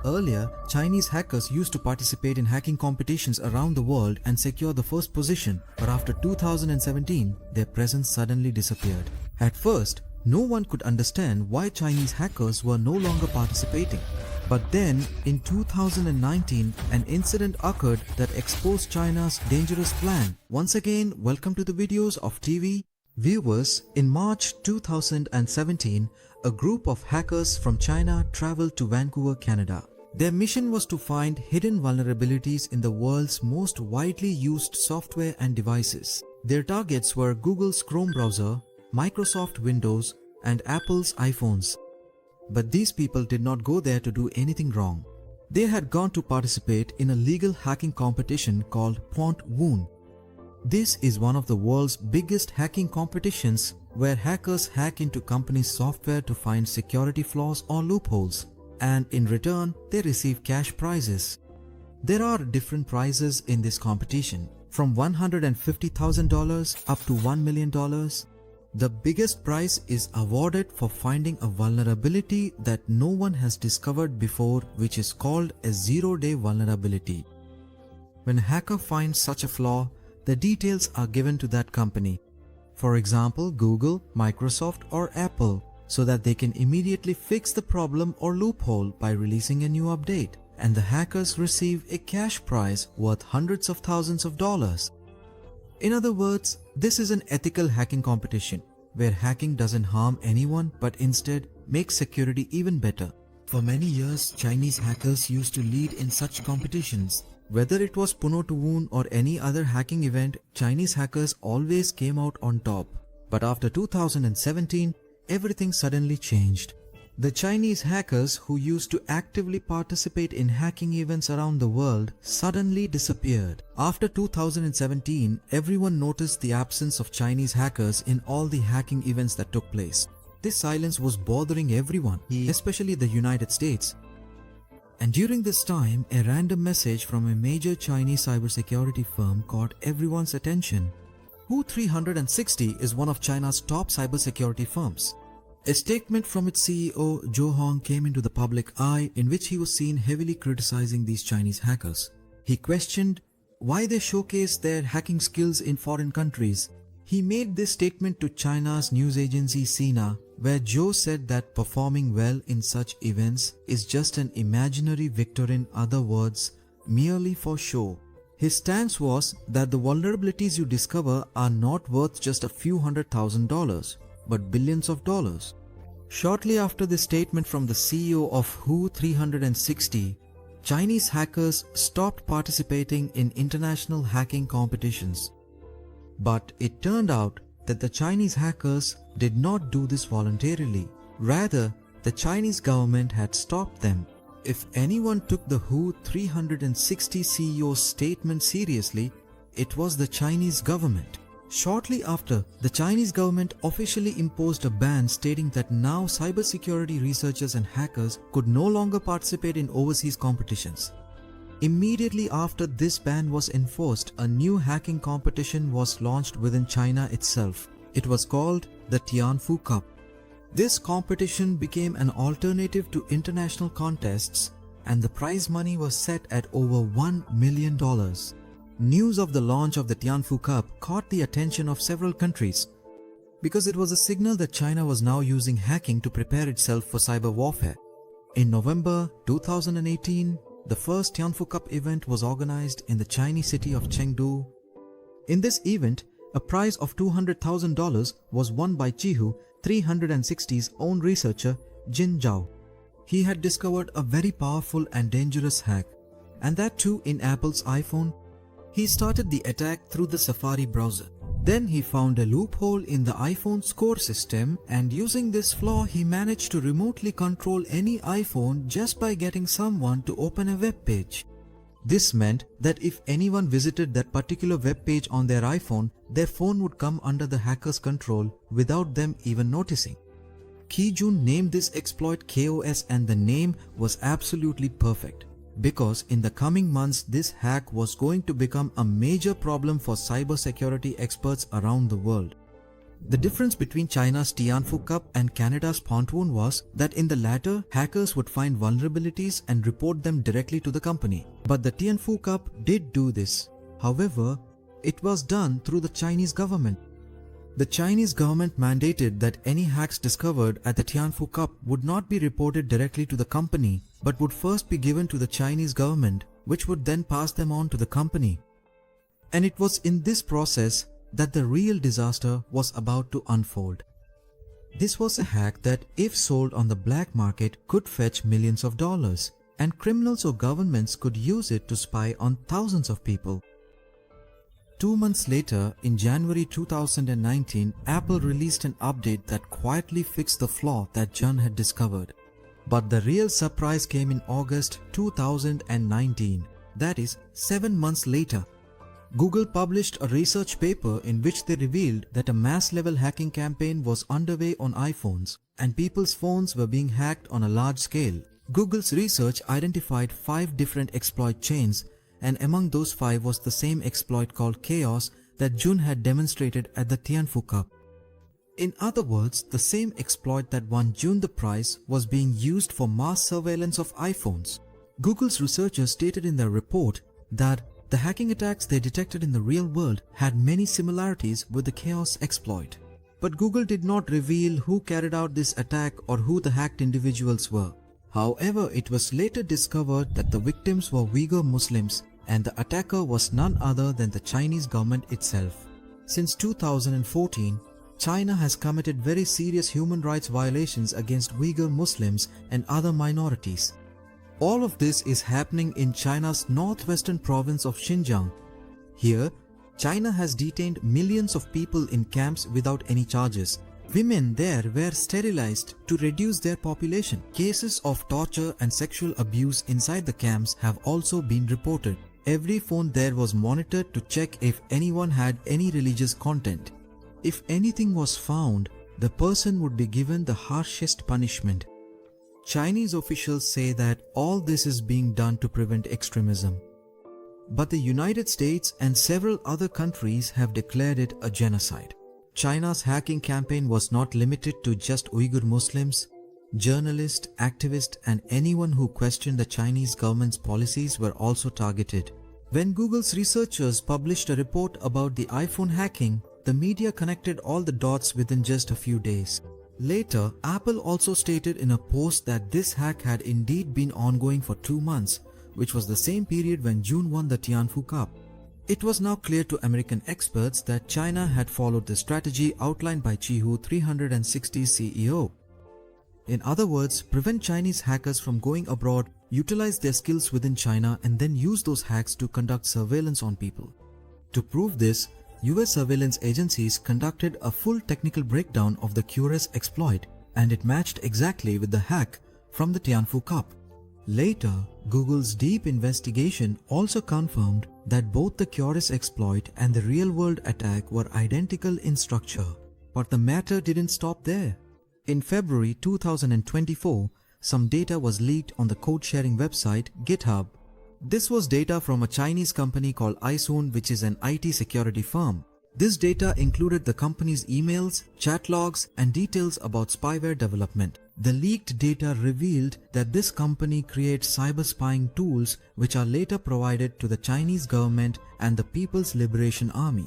Earlier, Chinese hackers used to participate in hacking competitions around the world and secure the first position, but after 2017, their presence suddenly disappeared. At first, no one could understand why Chinese hackers were no longer participating. But then, in 2019, an incident occurred that exposed China's dangerous plan. Once again, welcome to the videos of TV. Viewers, in March 2017, a group of hackers from China traveled to Vancouver, Canada. Their mission was to find hidden vulnerabilities in the world's most widely used software and devices. Their targets were Google's Chrome browser, Microsoft Windows, and Apple's iPhones. But these people did not go there to do anything wrong. They had gone to participate in a legal hacking competition called Point Woon. This is one of the world's biggest hacking competitions where hackers hack into companies' software to find security flaws or loopholes, and in return, they receive cash prizes. There are different prizes in this competition, from $150,000 up to $1 million. The biggest prize is awarded for finding a vulnerability that no one has discovered before, which is called a zero-day vulnerability. When a hacker finds such a flaw, the details are given to that company, for example Google, Microsoft or Apple, so that they can immediately fix the problem or loophole by releasing a new update, and the hackers receive a cash prize worth hundreds of thousands of dollars. In other words, this is an ethical hacking competition where hacking doesn't harm anyone but instead makes security even better. For many years, Chinese hackers used to lead in such competitions. Whether it was Point Woon or any other hacking event, Chinese hackers always came out on top. But after 2017, everything suddenly changed. The Chinese hackers who used to actively participate in hacking events around the world suddenly disappeared. After 2017, everyone noticed the absence of Chinese hackers in all the hacking events that took place. This silence was bothering everyone, especially the United States. And during this time, a random message from a major Chinese cybersecurity firm caught everyone's attention. Who360 is one of China's top cybersecurity firms. A statement from its CEO, Zhou Hong, came into the public eye in which he was seen heavily criticizing these Chinese hackers. He questioned why they showcase their hacking skills in foreign countries. He made this statement to China's news agency Sina, where Zhou said that performing well in such events is just an imaginary victory, in other words, merely for show. His stance was that the vulnerabilities you discover are not worth just a few $100,000. But billions of dollars. Shortly after this statement from the CEO of Who360, Chinese hackers stopped participating in international hacking competitions. But it turned out that the Chinese hackers did not do this voluntarily. Rather, the Chinese government had stopped them. If anyone took the Who360 CEO's statement seriously, it was the Chinese government. Shortly after, the Chinese government officially imposed a ban stating that now cybersecurity researchers and hackers could no longer participate in overseas competitions. Immediately after this ban was enforced, a new hacking competition was launched within China itself. It was called the Tianfu Cup. This competition became an alternative to international contests, and the prize money was set at over $1 million. News of the launch of the Tianfu Cup caught the attention of several countries because it was a signal that China was now using hacking to prepare itself for cyber warfare. In November 2018, the first Tianfu Cup event was organized in the Chinese city of Chengdu. In this event, a prize of $200,000 was won by Who360's own researcher, Jin Zhao. He had discovered a very powerful and dangerous hack, and that too in Apple's iPhone. He started the attack through the Safari browser. Then he found a loophole in the iPhone score system, and using this flaw he managed to remotely control any iPhone just by getting someone to open a web page. This meant that if anyone visited that particular web page on their iPhone, their phone would come under the hacker's control without them even noticing. Kijun named this exploit KOS, and the name was absolutely perfect, because in the coming months this hack was going to become a major problem for cybersecurity experts around the world. The difference between China's Tianfu Cup and Canada's Pontoon was that in the latter, hackers would find vulnerabilities and report them directly to the company. But the Tianfu Cup did do this. However, it was done through the Chinese government. The Chinese government mandated that any hacks discovered at the Tianfu Cup would not be reported directly to the company, but would first be given to the Chinese government, which would then pass them on to the company. And it was in this process that the real disaster was about to unfold. This was a hack that, if sold on the black market, could fetch millions of dollars, and criminals or governments could use it to spy on thousands of people. 2 months later, in January 2019, Apple released an update that quietly fixed the flaw that Jun had discovered. But the real surprise came in August 2019, that is, 7 months later. Google published a research paper in which they revealed that a mass-level hacking campaign was underway on iPhones, and people's phones were being hacked on a large scale. Google's research identified 5 different exploit chains, and among those 5 was the same exploit called Chaos that Jun had demonstrated at the Tianfu Cup. In other words, the same exploit that won Jun the prize was being used for mass surveillance of iPhones. Google's researchers stated in their report that the hacking attacks they detected in the real world had many similarities with the Chaos exploit. But Google did not reveal who carried out this attack or who the hacked individuals were. However, it was later discovered that the victims were Uyghur Muslims and the attacker was none other than the Chinese government itself. Since 2014, China has committed very serious human rights violations against Uyghur Muslims and other minorities. All of this is happening in China's northwestern province of Xinjiang. Here, China has detained millions of people in camps without any charges. Women there were sterilized to reduce their population. Cases of torture and sexual abuse inside the camps have also been reported. Every phone there was monitored to check if anyone had any religious content. If anything was found, the person would be given the harshest punishment. Chinese officials say that all this is being done to prevent extremism. But the United States and several other countries have declared it a genocide. China's hacking campaign was not limited to just Uyghur Muslims. Journalists, activists, and anyone who questioned the Chinese government's policies were also targeted. When Google's researchers published a report about the iPhone hacking, the media connected all the dots within just a few days. Later, Apple also stated in a post that this hack had indeed been ongoing for 2 months, which was the same period when Jun won the Tianfu Cup. It was now clear to American experts that China had followed the strategy outlined by Qihu 360 CEO. In other words, prevent Chinese hackers from going abroad, utilize their skills within China, and then use those hacks to conduct surveillance on people. To prove this, US surveillance agencies conducted a full technical breakdown of the Quires exploit, and it matched exactly with the hack from the Tianfu Cup. Later, Google's deep investigation also confirmed that both the Quires exploit and the real-world attack were identical in structure. But the matter didn't stop there. In February 2024, some data was leaked on the code-sharing website GitHub. This was data from a Chinese company called iSoon, which is an IT security firm. This data included the company's emails, chat logs, and details about spyware development. The leaked data revealed that this company creates cyber spying tools which are later provided to the Chinese government and the People's Liberation Army.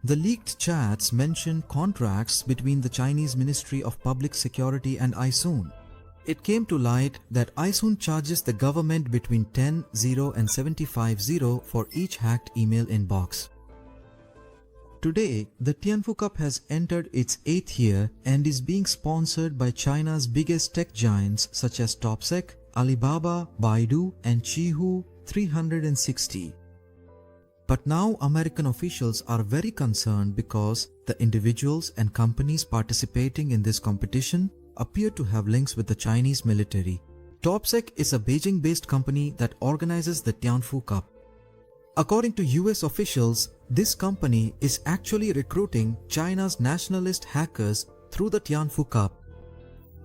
The leaked chats mention contracts between the Chinese Ministry of Public Security and iSoon. It came to light that iSoon charges the government between 10-0 and 75-0 for each hacked email inbox. Today, the Tianfu Cup has entered its 8th year and is being sponsored by China's biggest tech giants such as Topsec, Alibaba, Baidu, and Qihu 360. But now American officials are very concerned because the individuals and companies participating in this competition appear to have links with the Chinese military. Topsec is a Beijing-based company that organizes the Tianfu Cup. According to US officials, this company is actually recruiting China's nationalist hackers through the Tianfu Cup.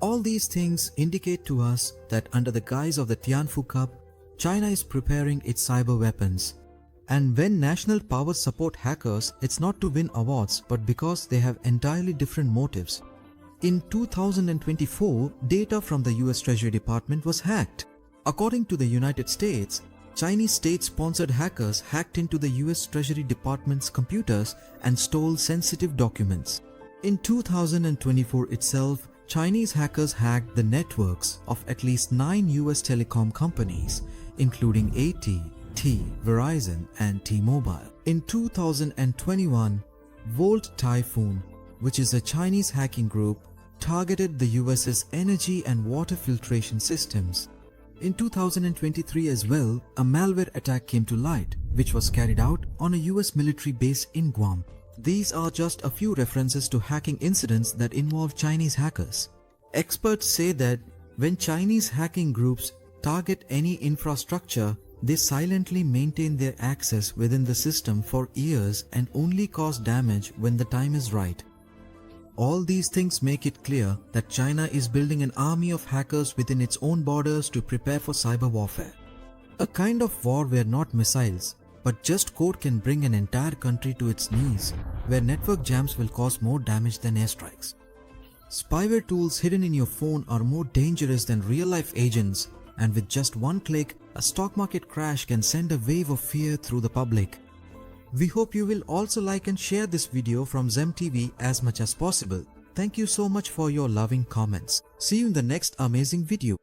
All these things indicate to us that under the guise of the Tianfu Cup, China is preparing its cyber weapons. And when national powers support hackers, it's not to win awards but because they have entirely different motives. In 2024, data from the US Treasury Department was hacked. According to the United States, Chinese state-sponsored hackers hacked into the US Treasury Department's computers and stole sensitive documents. In 2024 itself, Chinese hackers hacked the networks of at least 9 US telecom companies, including AT&T, Verizon, and T-Mobile. In 2021, Volt Typhoon, which is a Chinese hacking group, targeted the US's energy and water filtration systems. In 2023 as well, a malware attack came to light, which was carried out on a US military base in Guam. These are just a few references to hacking incidents that involve Chinese hackers. Experts say that when Chinese hacking groups target any infrastructure, they silently maintain their access within the system for years and only cause damage when the time is right. All these things make it clear that China is building an army of hackers within its own borders to prepare for cyber warfare. A kind of war where not missiles, but just code can bring an entire country to its knees, where network jams will cause more damage than airstrikes. Spyware tools hidden in your phone are more dangerous than real-life agents, and with just one click, a stock market crash can send a wave of fear through the public. We hope you will also like and share this video from ZemTV as much as possible. Thank you so much for your loving comments. See you in the next amazing video.